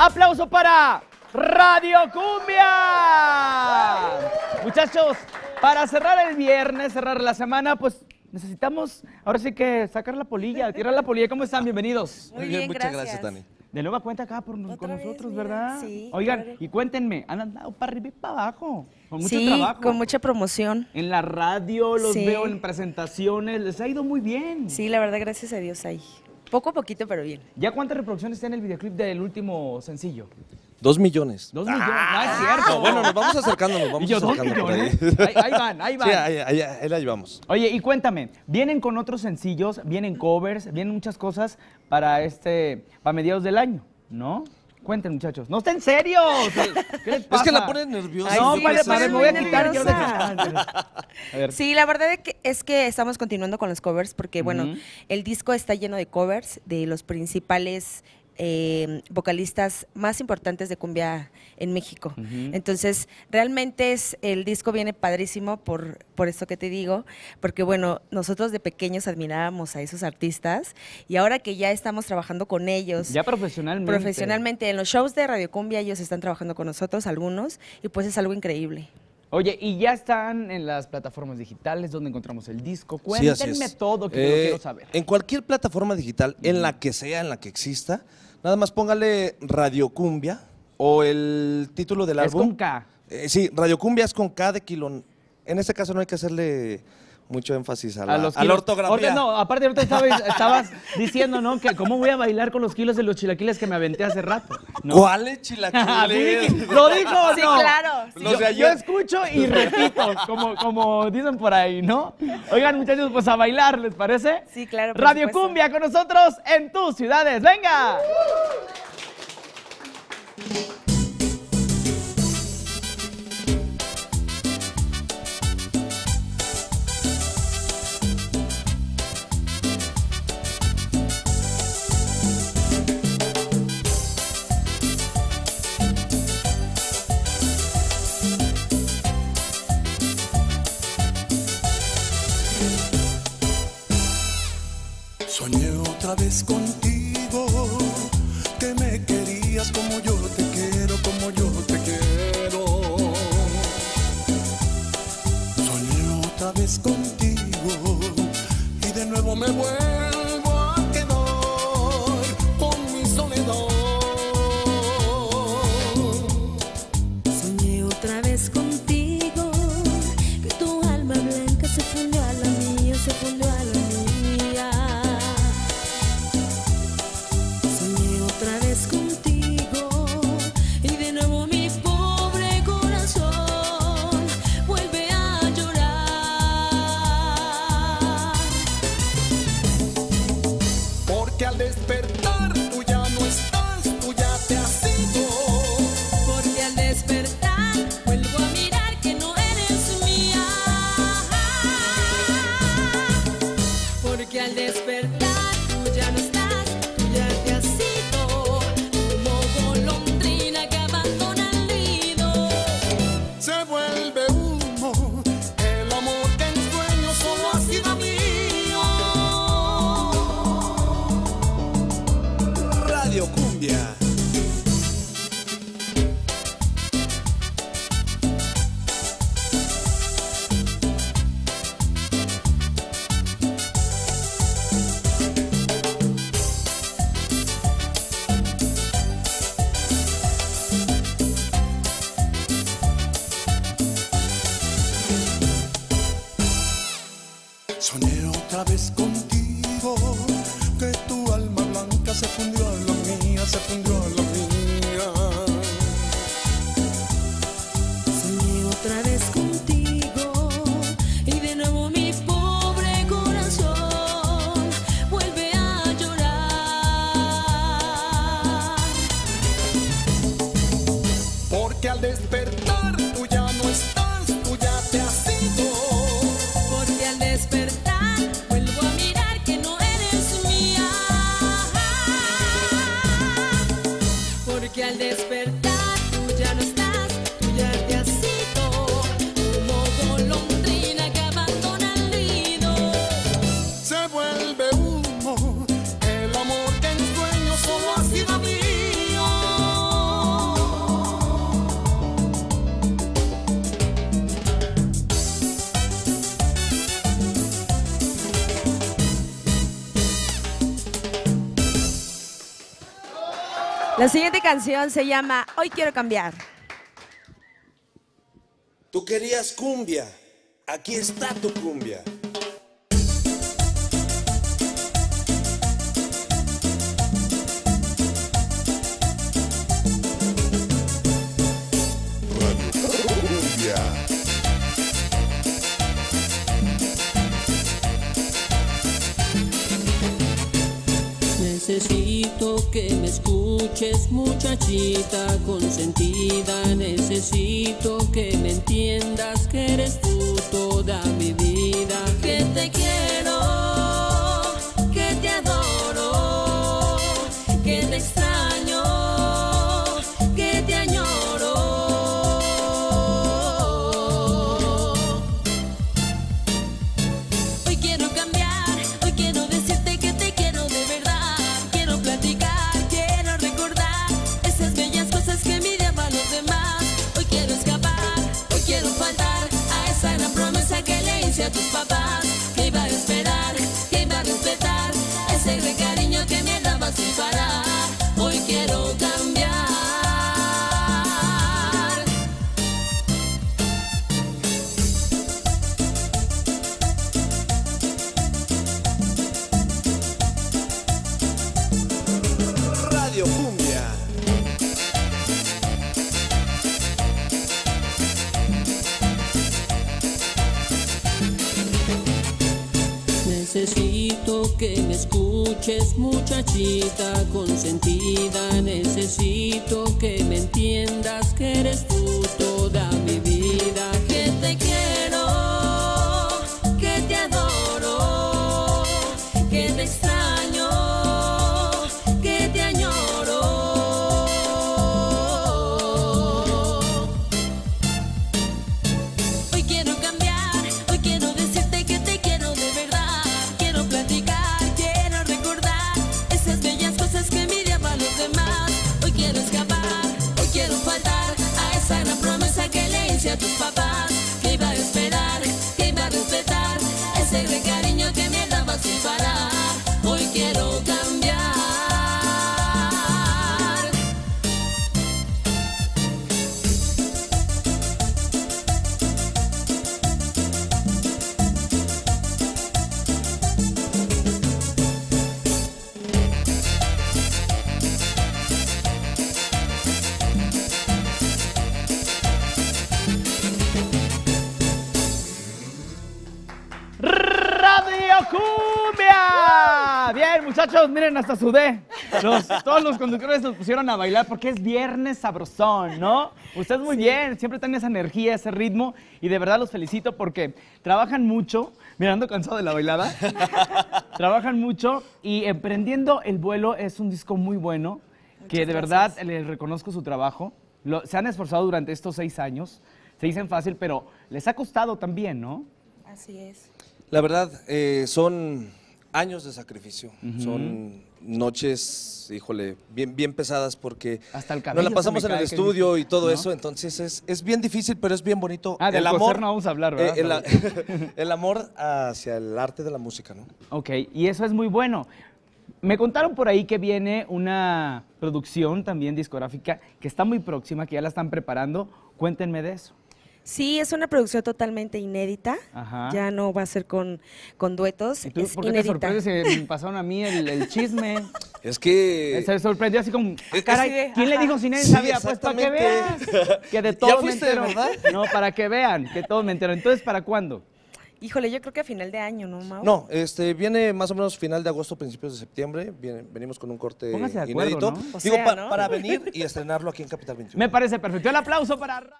Aplauso para Radio Cumbia. Muchachos, para cerrar el viernes, cerrar la semana, pues necesitamos ahora sí que sacar la polilla, tirar la polilla. ¿Cómo están? Bienvenidos. Muy bien, muchas gracias, Tani. De nueva cuenta acá con nosotros, ¿verdad? Sí. Oigan, y cuéntenme, han andado para arriba y para abajo, con mucho Sí, trabajo. con mucha promoción. En la radio los Sí. veo en presentaciones, les ha ido muy bien. Sí, la verdad, gracias a Dios ahí. Poco a poquito, pero bien. ¿Ya cuántas reproducciones tiene el videoclip del último sencillo? 2 millones. 2 millones, no es cierto. No, bueno, nos vamos acercando, Y yo, 2 por ahí. millones. Ahí van, ahí van. Sí, ahí la llevamos. Oye, y cuéntame, ¿vienen con otros sencillos, vienen covers, vienen muchas cosas para mediados del año, ¿no? Cuenten, muchachos. ¡No estén serios! ¿Qué les pasa? Es que la ponen nerviosa. Ay, No, sí, vale, sí, vale, sí, me voy a muy quitar. Quiero nerviosa. dejar. A ver. Sí, la verdad es que estamos continuando con los covers porque, bueno, Ujú. el disco está lleno de covers de los principales vocalistas más importantes de cumbia en México. Ujú. Entonces, realmente el disco viene padrísimo por esto que te digo, porque bueno, nosotros de pequeños admirábamos a esos artistas y ahora que ya estamos trabajando con ellos, Ya profesionalmente. en los shows de Radio Cumbia ellos están trabajando con nosotros, algunos, y pues es algo increíble. Oye, y ya están en las plataformas digitales donde encontramos el disco. Sí, así Cuéntenme es. todo, que lo quiero saber. En cualquier plataforma digital, en la que sea, en la que exista, nada más póngale Radio Cumbia o el título del Es álbum. con K. Sí, Radio Cumbia es con K de kilo. En este caso no hay que hacerle mucho énfasis a la los a la kilos. ortografía. Ahorita no, aparte ahorita estabas diciendo, ¿no? Que cómo voy a bailar con los kilos de los chilaquiles que me aventé hace rato. ¿No? ¿Cuáles Así chilaquiles? dije, ¿lo dijo o Sí, no? claro. Los Yo, de ayer. yo escucho y repito, como dicen por ahí, ¿no? Oigan, muchachos, pues a bailar, ¿les parece? Sí, claro, por Radio supuesto. Cumbia con nosotros en tus ciudades. ¡Venga! Soñé otra vez contigo, que me querías como yo te quiero, como yo te quiero. Soñé otra vez contigo y de nuevo me vuelvo a quedar con mi soledad. Soñé otra vez contigo, que tu alma blanca se fundió a la mía, se fundió a la mía. Soñé otra vez contigo y de nuevo mi pobre corazón vuelve a llorar. Porque al despertar tú ya no estás, tú ya te has ido. Porque al despertar vuelvo a mirar que no eres mía. Porque al despertar tú ya no estás, tú ya te has ido. Como golondrina que abandona el nido. Se vuelve humo el amor que en sueños solo ha sido mío. Radio Cumbia. Soñé otra vez contigo, que tu alma blanca se fundió a la mía, se fundió a la mía. Soñé otra vez contigo y de nuevo mi pobre corazón vuelve a llorar. Porque al despertar tú ya no estás, tú ya te has ido. Porque al despertar vuelvo a mirar que no eres mía. La siguiente canción se llama Hoy Quiero Cambiar. Tú querías cumbia, aquí está tu cumbia. Necesito que me escuches, muchachita consentida. Necesito que me entiendas que eres tú toda mi vida. Que te quiero, que te adoro, que te extraño, que te añoro. Hoy quiero cambiar, hoy quiero decirte que te quiero de verdad. Quiero platicar, quiero recordar esas bellas cosas que envidiaban los demás. Hoy quiero escapar, hoy quiero faltar a esa gran promesa que le hice a tus papás. Que iba a esperar, que iba a respetar ese gran cariño que me daba sin parar. Hoy quiero cambiar. Radio Cumbia. Necesito que me escuches, muchachita consentida. Necesito que me entiendas que eres tú toda mi vida. Que te quiero, que te adoro, que te extraño, que te añoro. Hoy quiero cambiar, hoy quiero decirte que te quiero de verdad. Quiero platicar, quiero recordar esas bellas cosas que envidiaban los demás. Hoy quiero escapar, hoy quiero faltar a esa gran promesa que le hice a tus papás. Que iba a esperar, que iba a respetar ese gran cariño que me daba sin parar. Hoy quiero cambiar. ¡Radio Cumbia! Bien, muchachos, miren, hasta sudé. Todos los conductores los pusieron a bailar porque es viernes sabrosón, ¿no? Ustedes muy bien, siempre tienen esa energía, ese ritmo, y de verdad los felicito porque trabajan mucho, mirando cansado de la bailada, trabajan mucho y Emprendiendo el Vuelo es un disco muy bueno, que de verdad les reconozco su trabajo. Se han esforzado durante estos 6 años, se dicen fácil, pero les ha costado también, ¿no? Así es. La verdad, son años de sacrificio, son noches, híjole, bien pesadas porque Hasta el nos cabello la se pasamos me en el cae, que estudio dices, y todo ¿no? eso, entonces es bien difícil, pero es bien bonito. Ah, del coser no vamos a hablar, ¿verdad? El amor hacia el arte de la música, ¿no? Ok, y eso es muy bueno. Me contaron por ahí que viene una producción también discográfica que está muy próxima, que ya la están preparando. Cuéntenme de eso. Sí, es una producción totalmente inédita. Ajá. Ya no va a ser con duetos. ¿Y tú Es por qué te inédita. sorprendes? Se me pasaron a mí el chisme. Es que... Se sorprendió así como, Es- caray, así de, ¿quién le ajá. dijo si nadie Sí, sabía? Pues para que veas, exactamente. que de ¿Ya todo me fuiste, entero. verdad? No, para que vean, que todo me entero. Entonces, ¿para cuándo? Híjole, yo creo que a final de año, ¿no, Mau? No, viene más o menos final de agosto, principios de septiembre. Venimos con un corte Póngase de acuerdo, inédito. ¿no? O Digo, sea, ¿no? para venir y estrenarlo aquí en Capital 21. Me parece perfecto. El aplauso para...